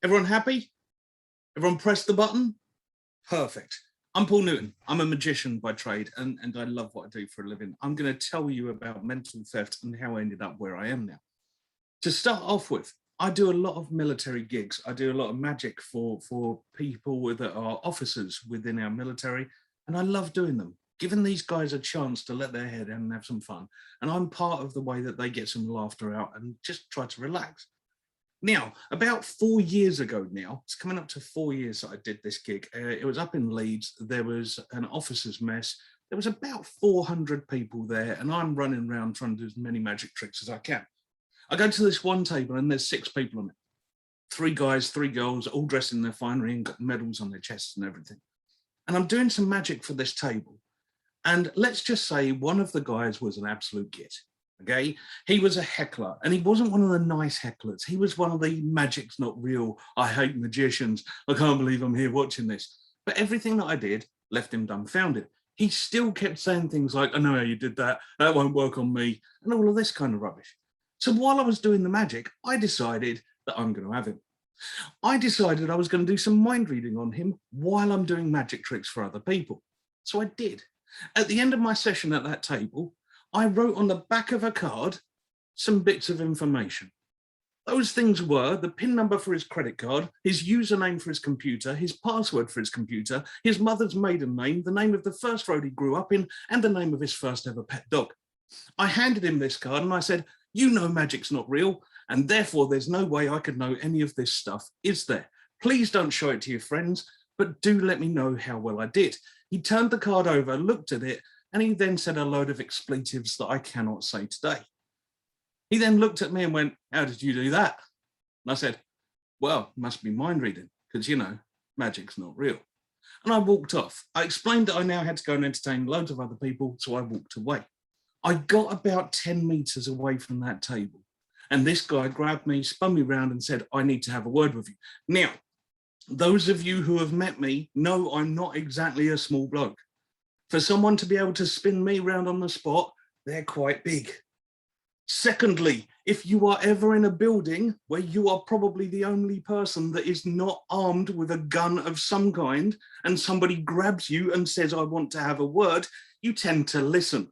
Everyone happy? Everyone press the button? Perfect. I'm Paul Newton. I'm a magician by trade, and I love what I do for a living. I'm going to tell you about mental theft and how I ended up where I am now. To start off with, I do a lot of military gigs. I do a lot of magic for people that are officers within our military, and I love doing them, giving these guys a chance to let their head down and have some fun. And I'm part of the way that they get some laughter out and just try to relax. Now, about 4 years ago now, it's coming up to 4 years that I did this gig. It was up in Leeds. There was an officers' mess. There was about 400 people there, and I'm running around trying to do as many magic tricks as I can. I go to this one table and there's 6 people on it. 3 guys, 3 girls, all dressed in their finery and got medals on their chests and everything. And I'm doing some magic for this table. And let's just say one of the guys was an absolute git. Okay, he was a heckler, and he wasn't one of the nice hecklers. He was one of the magic's not real, I hate magicians, I can't believe I'm here watching this. But everything that I did left him dumbfounded. He still kept saying things like, I know how you did that, that won't work on me, and all of this kind of rubbish. So while I was doing the magic, I decided that I'm going to have him. I decided I was going to do some mind reading on him while I'm doing magic tricks for other people. So I did. At the end of my session at that table, I wrote on the back of a card some bits of information. Those things were the PIN number for his credit card, his username for his computer, his password for his computer, his mother's maiden name, the name of the first road he grew up in, and the name of his first ever pet dog. I handed him this card and I said, you know magic's not real, and therefore there's no way I could know any of this stuff, is there? Please don't show it to your friends, but do let me know how well I did. He turned the card over, looked at it, and he then said a load of expletives that I cannot say today. He then looked at me and went, how did you do that? And I said, well, must be mind reading, because, you know, magic's not real. And I walked off. I explained that I now had to go and entertain loads of other people, so I walked away. I got about 10 meters away from that table, and this guy grabbed me, spun me around and said, I need to have a word with you. Now, those of you who have met me know I'm not exactly a small bloke. For someone to be able to spin me around on the spot, they're quite big. Secondly, if you are ever in a building where you are probably the only person that is not armed with a gun of some kind, and somebody grabs you and says, I want to have a word, you tend to listen.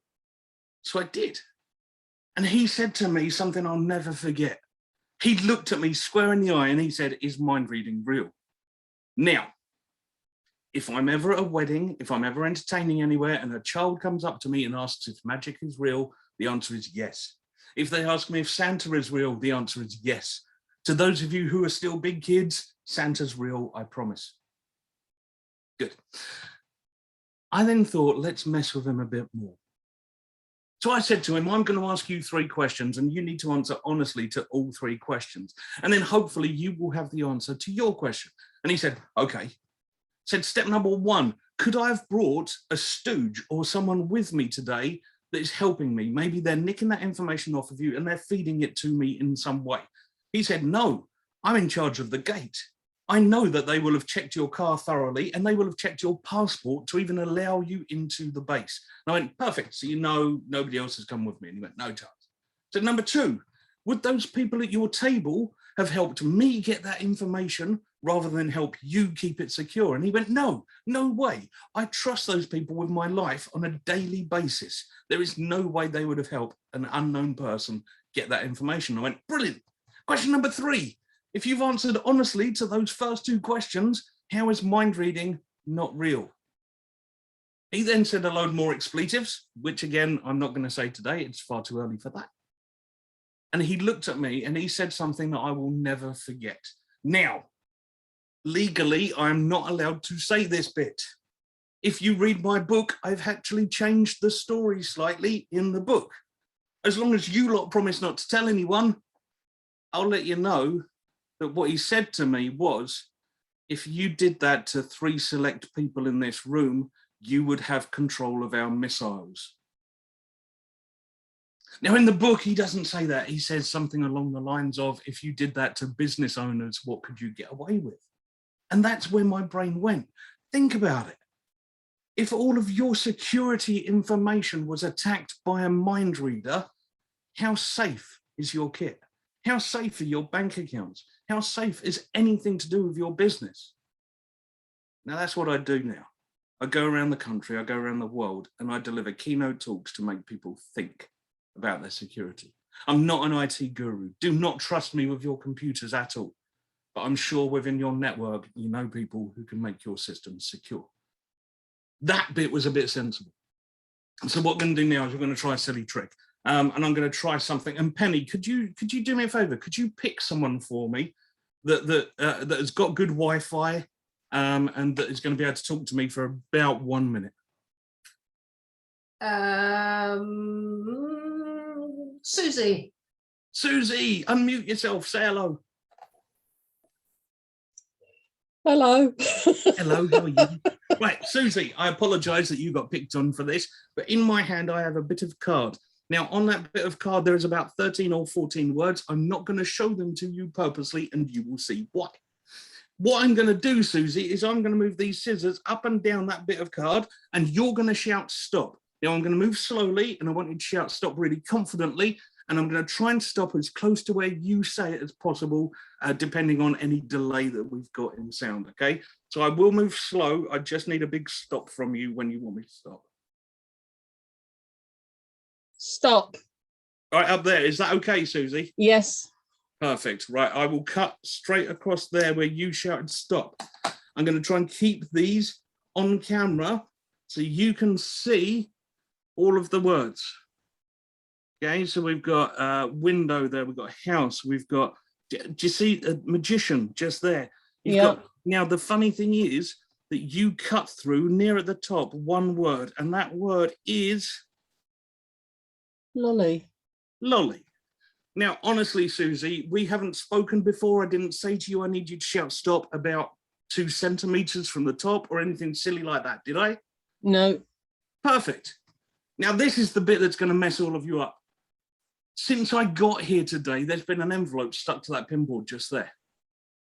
So I did. And he said to me something I'll never forget. He looked at me square in the eye and he said, is mind reading real? Now, if I'm ever at a wedding, if I'm ever entertaining anywhere and a child comes up to me and asks if magic is real, the answer is yes. If they ask me if Santa is real, the answer is yes. To those of you who are still big kids, Santa's real, I promise. Good. I then thought, let's mess with him a bit more. So I said to him, I'm going to ask you 3 questions and you need to answer honestly to all 3 questions. And then hopefully you will have the answer to your question. And he said, okay. Said, step number 1, could I have brought a stooge or someone with me today that is helping me? Maybe they're nicking that information off of you and they're feeding it to me in some way. He said, no, I'm in charge of the gate. I know that they will have checked your car thoroughly and they will have checked your passport to even allow you into the base. And I went, perfect, so you know nobody else has come with me. And he went, no chance. So number 2, would those people at your table have helped me get that information rather than help you keep it secure? And he went, no way. I trust those people with my life on a daily basis. There is no way they would have helped an unknown person get that information. I went, brilliant. Question number 3. If you've answered honestly to those first 2 questions, how is mind reading not real? He then said a load more expletives, which again, I'm not going to say today. It's far too early for that. And he looked at me and he said something that I will never forget. Now, legally, I'm not allowed to say this bit. If you read my book, I've actually changed the story slightly in the book. As long as you lot promise not to tell anyone, I'll let you know that what he said to me was, if you did that to 3 select people in this room, you would have control of our missiles. Now, in the book, he doesn't say that. He says something along the lines of, if you did that to business owners, what could you get away with? And that's where my brain went. Think about it. If all of your security information was attacked by a mind reader, how safe is your kit? How safe are your bank accounts? How safe is anything to do with your business? Now, that's what I do now. I go around the country, I go around the world, and I deliver keynote talks to make people think about their security. I'm not an IT guru. Do not trust me with your computers at all. But I'm sure within your network, you know people who can make your systems secure. That bit was a bit sensible. So what we're going to do now is we're going to try a silly trick. And I'm going to try something. And Penny, could you do me a favor? Could you pick someone for me that has got good Wi-Fi and that is going to be able to talk to me for about 1 minute? Susie. Susie, unmute yourself. Say hello. Hello. Hello, how are you? Right, Susie, I apologise that you got picked on for this, but in my hand I have a bit of card. Now, on that bit of card, there is about 13 or 14 words. I'm not going to show them to you purposely, and you will see why. What I'm going to do, Susie, is I'm going to move these scissors up and down that bit of card, and you're going to shout stop. Now, I'm going to move slowly, and I want you to shout stop really confidently, and I'm going to try and stop as close to where you say it as possible, depending on any delay that we've got in sound, okay? So I will move slow. I just need a big stop from you when you want me to stop. Stop. All right, up there. Is that okay, Susie? Yes. Perfect. Right, I will cut straight across there where you shouted stop. I'm going to try and keep these on camera so you can see all of the words. Okay, so we've got window there, we've got house, we've got, do you see a magician just there? You've got, now the funny thing is that you cut through near at the top one word, and that word is lolly. Lolly. Now, honestly, Susie, we haven't spoken before. I didn't say to you I need you to shout stop about 2 centimeters from the top or anything silly like that, did I? No. Perfect. Now, this is the bit that's going to mess all of you up. Since I got here today, there's been an envelope stuck to that pinboard just there.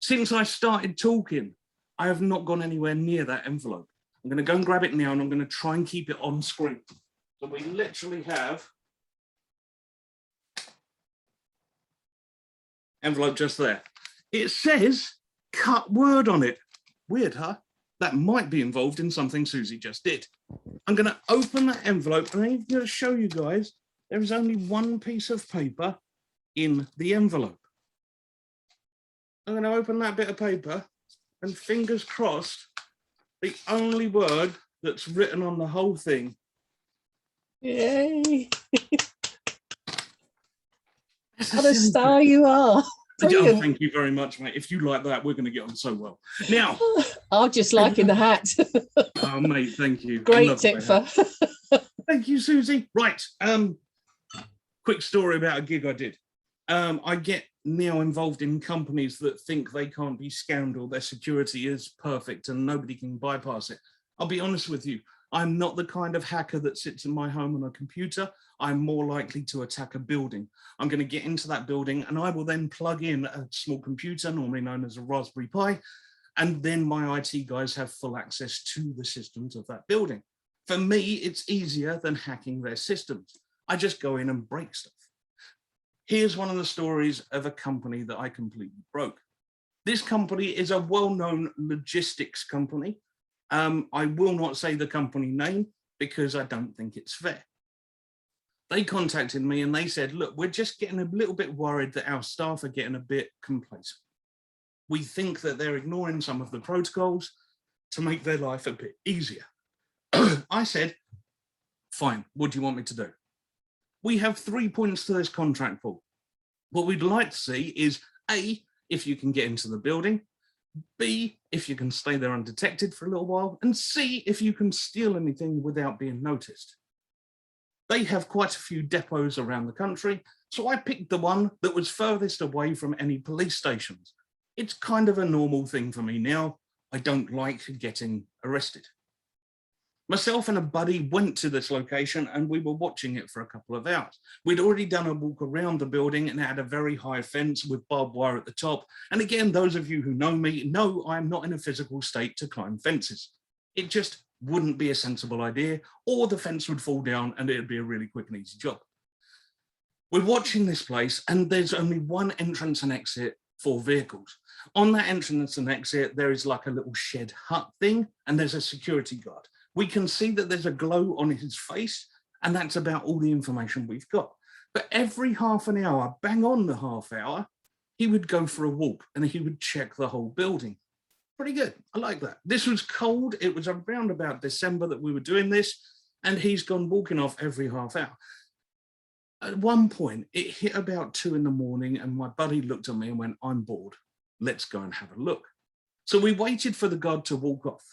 Since I started talking, I have not gone anywhere near that envelope. I'm going to go and grab it now, and I'm going to try and keep it on screen. So we literally have envelope just there. It says cut word on it. Weird, huh? That might be involved in something Susie just did. I'm going to open that envelope, and I'm going to show you guys there is only one piece of paper in the envelope. I'm going to open that bit of paper, and fingers crossed, the only word that's written on the whole thing. Yay. What a star you are. Oh, thank you very much, mate. If you like that, we're going to get on so well. Now, I'm just liking the hat. Oh, mate, thank you. Great tip for. Thank you, Susie. Right. Quick story about a gig I did. I get now involved in companies that think they can't be scammed or their security is perfect and nobody can bypass it. I'll be honest with you. I'm not the kind of hacker that sits in my home on a computer. I'm more likely to attack a building. I'm going to get into that building and I will then plug in a small computer, normally known as a Raspberry Pi, and then my IT guys have full access to the systems of that building. For me, it's easier than hacking their systems. I just go in and break stuff. Here's one of the stories of a company that I completely broke. This company is a well-known logistics company. I will not say the company name because I don't think it's fair. They contacted me and they said, look, we're just getting a little bit worried that our staff are getting a bit complacent. We think that they're ignoring some of the protocols to make their life a bit easier. I said, fine, what do you want me to do? We have 3 points to this contract, Paul. What we'd like to see is A, if you can get into the building, B, if you can stay there undetected for a little while, and C, if you can steal anything without being noticed. They have quite a few depots around the country, so I picked the one that was furthest away from any police stations. It's kind of a normal thing for me now. I don't like getting arrested. Myself and a buddy went to this location and we were watching it for a couple of hours. We'd already done a walk around the building and it had a very high fence with barbed wire at the top. And again, those of you who know me know I'm not in a physical state to climb fences. It just wouldn't be a sensible idea, or the fence would fall down and it'd be a really quick and easy job. We're watching this place and there's only one entrance and exit for vehicles. On that entrance and exit, there is like a little shed hut thing and there's a security guard. We can see that there's a glow on his face and that's about all the information we've got. But every half an hour, bang on the half hour, he would go for a walk and he would check the whole building. Pretty good. I like that. This was cold. It was around about December that we were doing this and he's gone walking off every half hour. At one point, it hit about 2 in the morning and my buddy looked at me and went, I'm bored. Let's go and have a look. So we waited for the guard to walk off.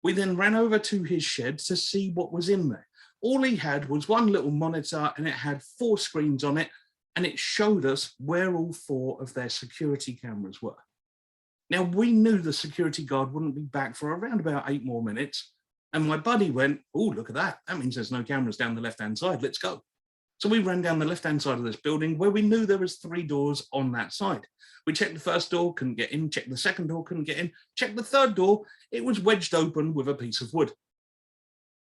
We then ran over to his shed to see what was in there. All he had was one little monitor and it had 4 screens on it and it showed us where all 4 of their security cameras were. Now, we knew the security guard wouldn't be back for around about 8 more minutes. And my buddy went, oh, look at that. That means there's no cameras down the left-hand side. Let's go. So we ran down the left-hand side of this building where we knew there was 3 doors on that side. We checked the first door, couldn't get in, checked the second door, couldn't get in, checked the third door, it was wedged open with a piece of wood.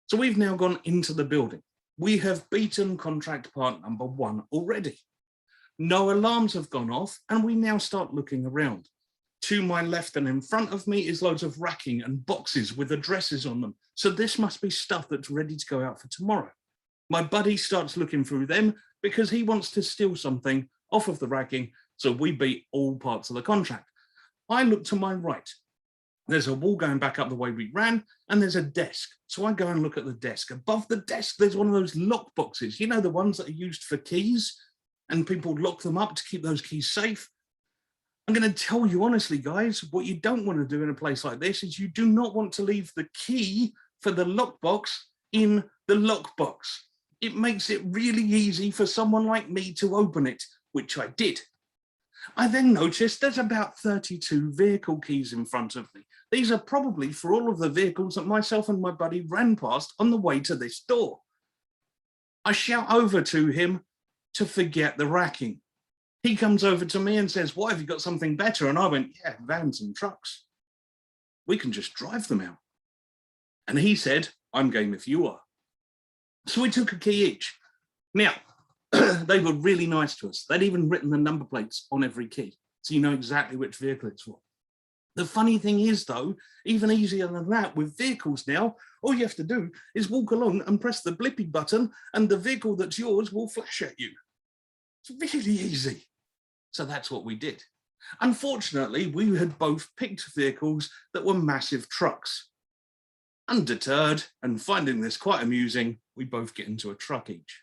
So we've now gone into the building. We have beaten contract part number 1 already. No alarms have gone off and we now start looking around. To my left and in front of me is loads of racking and boxes with addresses on them. So this must be stuff that's ready to go out for tomorrow. My buddy starts looking through them because he wants to steal something off of the racking, so we beat all parts of the contract. I look to my right. There's a wall going back up the way we ran, and there's a desk. So I go and look at the desk. Above the desk, there's one of those lock boxes. You know, the ones that are used for keys, and people lock them up to keep those keys safe. I'm going to tell you honestly, guys, what you don't want to do in a place like this is you do not want to leave the key for the lockbox in the lockbox. It makes it really easy for someone like me to open it, which I did. I then noticed there's about 32 vehicle keys in front of me. These are probably for all of the vehicles that myself and my buddy ran past on the way to this door. I shout over to him to forget the racking. He comes over to me and says, why, have you got something better? And I went, yeah, vans and trucks. We can just drive them out. And he said, I'm game if you are. So we took a key each. Now, they were really nice to us. They'd even written the number plates on every key, so you know exactly which vehicle it's for. The funny thing is, though, even easier than that, with vehicles now, all you have to do is walk along and press the blippy button and the vehicle that's yours will flash at you. It's really easy. So that's what we did. Unfortunately, we had both picked vehicles that were massive trucks. Undeterred and finding this quite amusing, we both get into a truck each.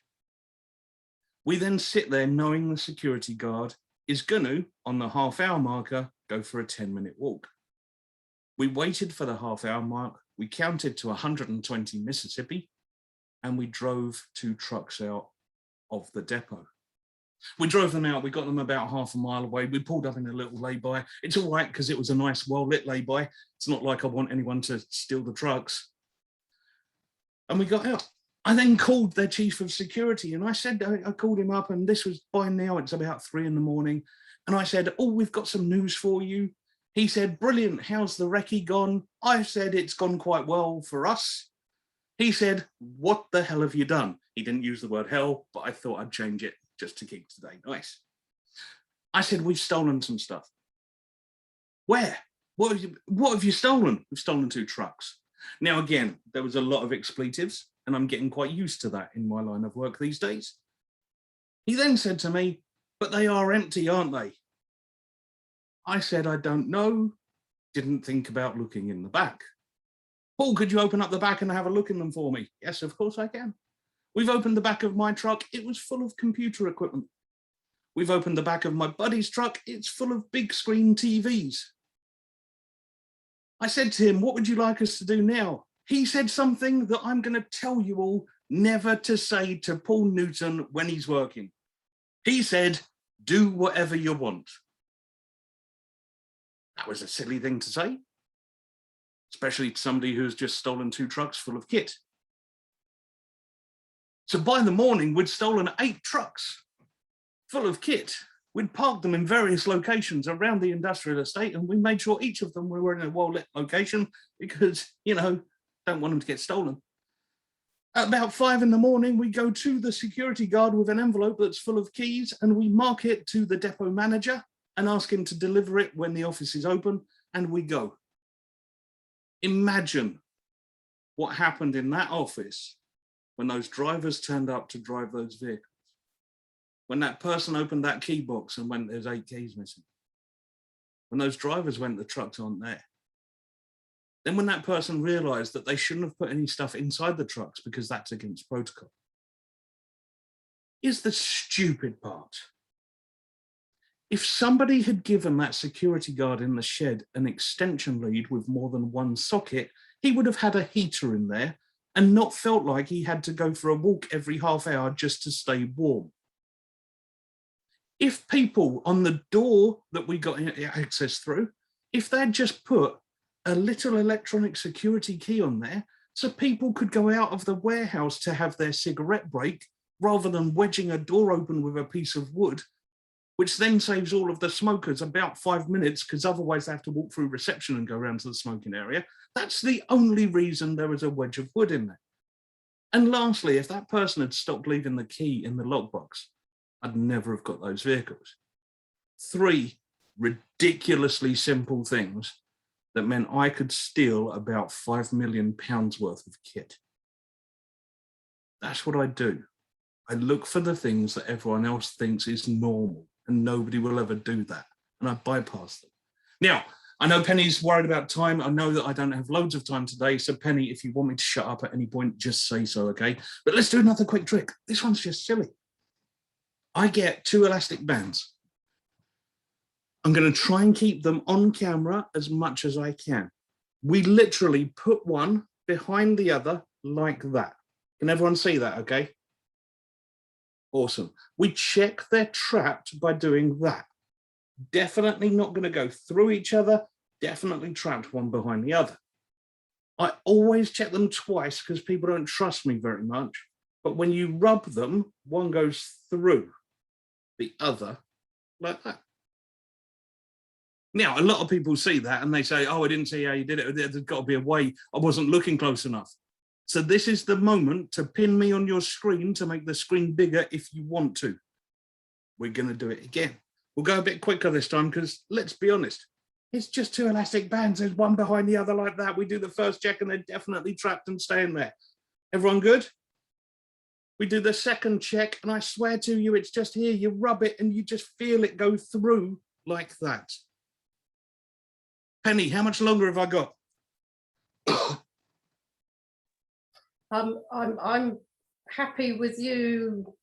We then sit there knowing the security guard is going to, on the half-hour marker, go for a 10-minute walk. We waited for the half-hour mark, we counted to 120 Mississippi, and we drove 2 trucks out of the depot. We drove them out, we got them about half a mile away, we pulled up in a little lay-by. It's all right because it was a nice, well-lit lay-by. It's not like I want anyone to steal the trucks. And we got out. I then called their chief of security and I said, I called him up and this was by now, it's about 3 in the morning. And I said, oh, we've got some news for you. He said, brilliant, how's the recce gone? I said, it's gone quite well for us. He said, what the hell have you done? He didn't use the word hell, but I thought I'd change it just to keep today nice. I said, we've stolen some stuff. Where? What have you stolen? We've stolen 2 trucks. Now, again, there was a lot of expletives, and I'm getting quite used to that in my line of work these days. He then said to me, but they are empty, aren't they? I said, I don't know. Didn't think about looking in the back. Paul, could you open up the back and have a look in them for me? Yes, of course I can. We've opened the back of my truck. It was full of computer equipment. We've opened the back of my buddy's truck. It's full of big screen TVs. I said to him, what would you like us to do now? He said something that I'm going to tell you all never to say to Paul Newton when he's working. He said, do whatever you want. That was a silly thing to say, especially to somebody who's just stolen 2 trucks full of kit. So by the morning, we'd stolen 8 trucks full of kit. We'd parked them in various locations around the industrial estate, and we made sure each of them were in a well-lit location because, you know, don't want them to get stolen. At about 5 in the morning, we go to the security guard with an envelope that's full of keys, and we mark it to the depot manager and ask him to deliver it when the office is open, and we go. Imagine what happened in that office when those drivers turned up to drive those vehicles. When that person opened that key box and went, there's 8 keys missing. When those drivers went, the trucks aren't there. Then when that person realized that they shouldn't have put any stuff inside the trucks because that's against protocol. Is the stupid part. If somebody had given that security guard in the shed an extension lead with more than one socket, he would have had a heater in there and not felt like he had to go for a walk every half hour just to stay warm. If people on the door that we got access through, if they'd just put a little electronic security key on there so people could go out of the warehouse to have their cigarette break rather than wedging a door open with a piece of wood, which then saves all of the smokers about 5 minutes because otherwise they have to walk through reception and go around to the smoking area. That's the only reason there was a wedge of wood in there. And lastly, if that person had stopped leaving the key in the lockbox, I'd never have got those vehicles. 3 ridiculously simple things that meant I could steal about £5 million worth of kit. That's what I do. I look for the things that everyone else thinks is normal, and nobody will ever do that. And I bypass them. Now, I know Penny's worried about time. I know that I don't have loads of time today. So Penny, if you want me to shut up at any point, just say so, okay? But let's do another quick trick. This one's just silly. I get 2 elastic bands. I'm going to try and keep them on camera as much as I can. We literally put one behind the other like that. Can everyone see that, okay? Awesome. We check they're trapped by doing that. Definitely not going to go through each other, definitely trapped one behind the other. I always check them twice because people don't trust me very much. But when you rub them, one goes through the other like that. Now, a lot of people see that and they say, oh, I didn't see how you did it. There's got to be a way. I wasn't looking close enough. So this is the moment to pin me on your screen to make the screen bigger if you want to. We're going to do it again. We'll go a bit quicker this time because let's be honest, it's just 2 elastic bands. There's one behind the other like that. We do the first check and they're definitely trapped and staying there. Everyone good? We do the second check and I swear to you, it's just here. You rub it and you just feel it go through like that. Penny, how much longer have I got? I'm happy with you.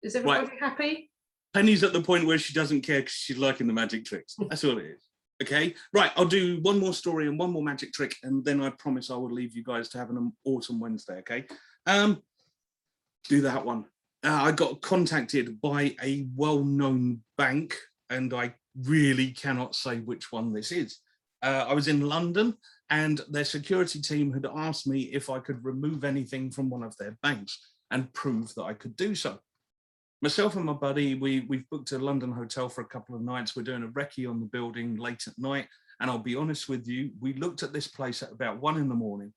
Is everybody happy? Penny's at the point where she doesn't care because she's liking the magic tricks. That's all it is. Okay, right. I'll do one more story and one more magic trick, and then I promise I will leave you guys to have an awesome Wednesday. Okay, do that one. I got contacted by a well-known bank, and I really cannot say which one this is. I was in London and their security team had asked me if I could remove anything from one of their banks and prove that I could do so. Myself and my buddy, we've booked a London hotel for a couple of nights. We're doing a recce on the building late at night. And I'll be honest with you, we looked at this place at about 1 in the morning.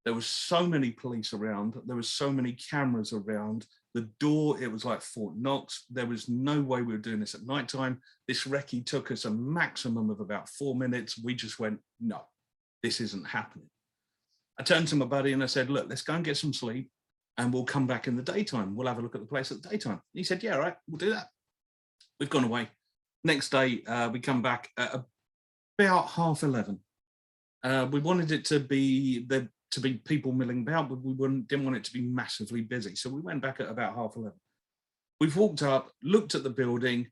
There was so many police around. There was so many cameras around. The door, it was like Fort Knox. There was no way we were doing this at nighttime. This recce took us a maximum of about 4 minutes. We just went, no, this isn't happening. I turned to my buddy and I said, look, let's go and get some sleep and we'll come back in the daytime. We'll have a look at the place at the daytime. He said, yeah, all right, we'll do that. We've gone away. Next day, we come back at about 11:30. We wanted it to be people milling about, but we didn't want it to be massively busy. So we went back at about 11:30. We've walked up, looked at the building,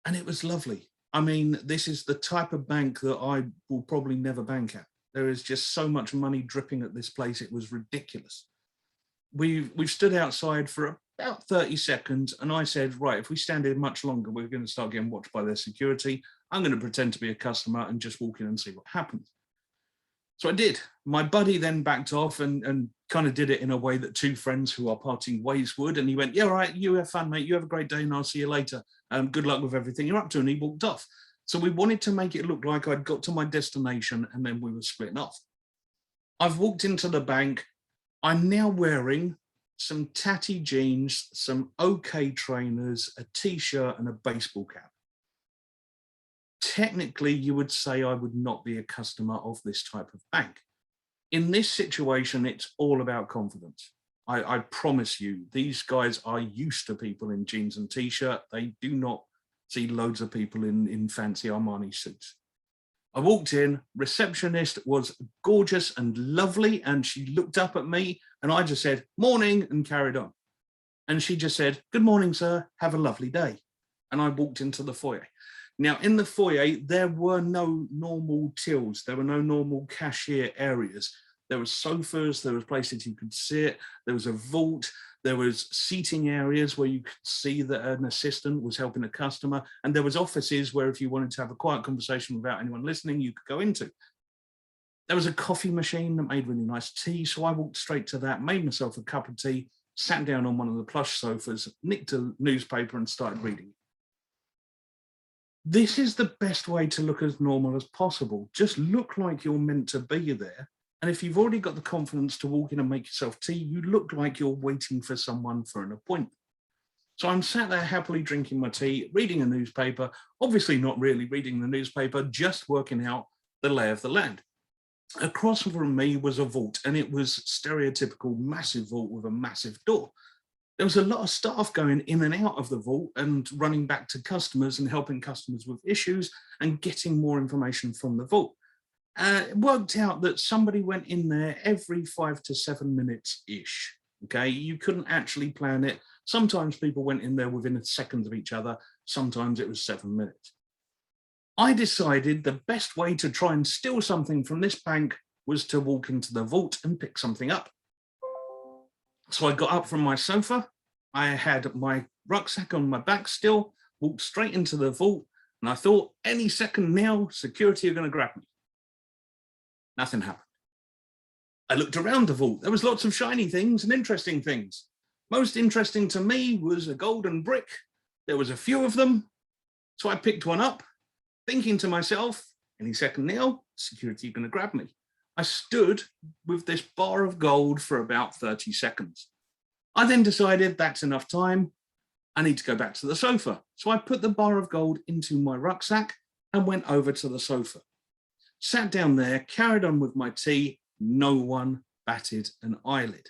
and it was lovely. I mean, this is the type of bank that I will probably never bank at. There is just so much money dripping at this place. It was ridiculous. We've stood outside for about 30 seconds, and I said, right, if we stand here much longer, we're going to start getting watched by their security. I'm going to pretend to be a customer and just walk in and see what happens. So I did. My buddy then backed off and kind of did it in a way that 2 friends who are parting ways would. And he went, yeah, all right, you have fun, mate. You have a great day and I'll see you later. Good luck with everything you're up to. And he walked off. So we wanted to make it look like I'd got to my destination and then we were splitting off. I've walked into the bank. I'm now wearing some tatty jeans, some OK trainers, a t-shirt and a baseball cap. Technically, you would say I would not be a customer of this type of bank. In this situation, it's all about confidence. I promise you, these guys are used to people in jeans and t-shirt. They do not see loads of people in fancy Armani suits. I walked in, receptionist was gorgeous and lovely, and she looked up at me and I just said, morning, and carried on. And she just said, good morning, sir, have a lovely day. And I walked into the foyer. Now, in the foyer, there were no normal tills. There were no normal cashier areas. There were sofas, there was places you could sit, there was a vault, there was seating areas where you could see that an assistant was helping a customer, and there was offices where if you wanted to have a quiet conversation without anyone listening, you could go into. There was a coffee machine that made really nice tea, so I walked straight to that, made myself a cup of tea, sat down on one of the plush sofas, nicked a newspaper and started reading. This is the best way to look as normal as possible. Just look like you're meant to be there. And if you've already got the confidence to walk in and make yourself tea, you look like you're waiting for someone for an appointment. So I'm sat there happily drinking my tea, reading a newspaper, obviously not really reading the newspaper, just working out the lay of the land. Across from me was a vault, and it was stereotypical massive vault with a massive door. There was a lot of staff going in and out of the vault and running back to customers and helping customers with issues and getting more information from the vault. It worked out that somebody went in there every 5 to 7 minutes-ish, okay? You couldn't actually plan it. Sometimes people went in there within a second of each other. Sometimes it was 7 minutes. I decided the best way to try and steal something from this bank was to walk into the vault and pick something up. So I got up from my sofa. I had my rucksack on my back still, walked straight into the vault, and I thought, any second now, security are going to grab me. Nothing happened. I looked around the vault. There was lots of shiny things and interesting things. Most interesting to me was a golden brick. There was a few of them. So I picked one up, thinking to myself, any second now, security are going to grab me. I stood with this bar of gold for about 30 seconds. I then decided that's enough time. I need to go back to the sofa. So I put the bar of gold into my rucksack and went over to the sofa. Sat down there, carried on with my tea. No one batted an eyelid.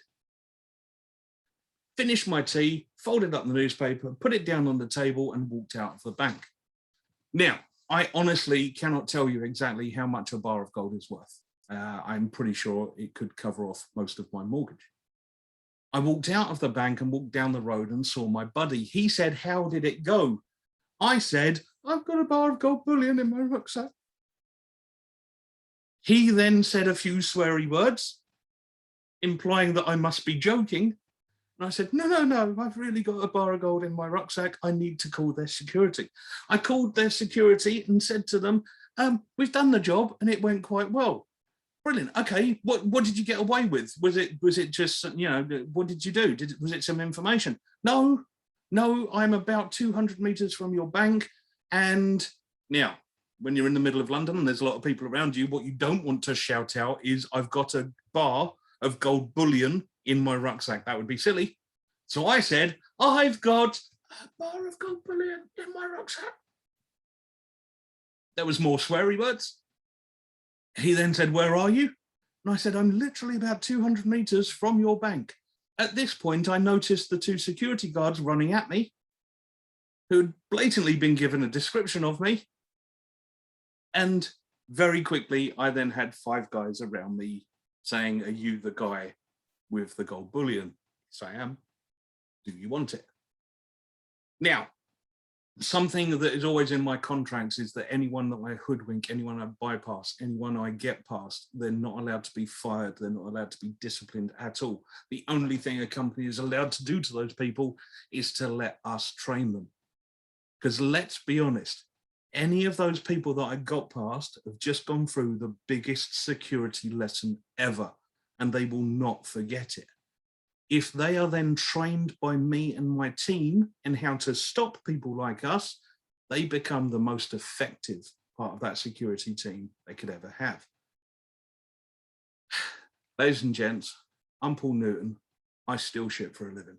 Finished my tea, folded up the newspaper, put it down on the table and walked out of the bank. Now, I honestly cannot tell you exactly how much a bar of gold is worth. I'm pretty sure it could cover off most of my mortgage. I walked out of the bank and walked down the road and saw my buddy. He said, how did it go? I said, I've got a bar of gold bullion in my rucksack. He then said a few sweary words, implying that I must be joking. And I said, no, I've really got a bar of gold in my rucksack. I need to call their security. I called their security and said to them, we've done the job and it went quite well. Brilliant. Okay, what did you get away with? Was it just, you know, what did you do? Was it some information? No, I'm about 200 meters from your bank. And now, when you're in the middle of London and there's a lot of people around you, what you don't want to shout out is, I've got a bar of gold bullion in my rucksack. That would be silly. So I said, I've got a bar of gold bullion in my rucksack. There was more sweary words. He then said, where are you? And I said, I'm literally about 200 meters from your bank. At this point, I noticed the two security guards running at me, who had blatantly been given a description of me. And very quickly, I then had 5 guys around me saying, are you the guy with the gold bullion? Yes, I am. Do you want it? Now, something that is always in my contracts is that anyone that I hoodwink, anyone I bypass, anyone I get past, they're not allowed to be fired. They're not allowed to be disciplined at all. The only thing a company is allowed to do to those people is to let us train them. Because let's be honest, any of those people that I got past have just gone through the biggest security lesson ever, and they will not forget it. If they are then trained by me and my team in how to stop people like us, they become the most effective part of that security team they could ever have. Ladies and gents, I'm Paul Newton. I steal shit for a living.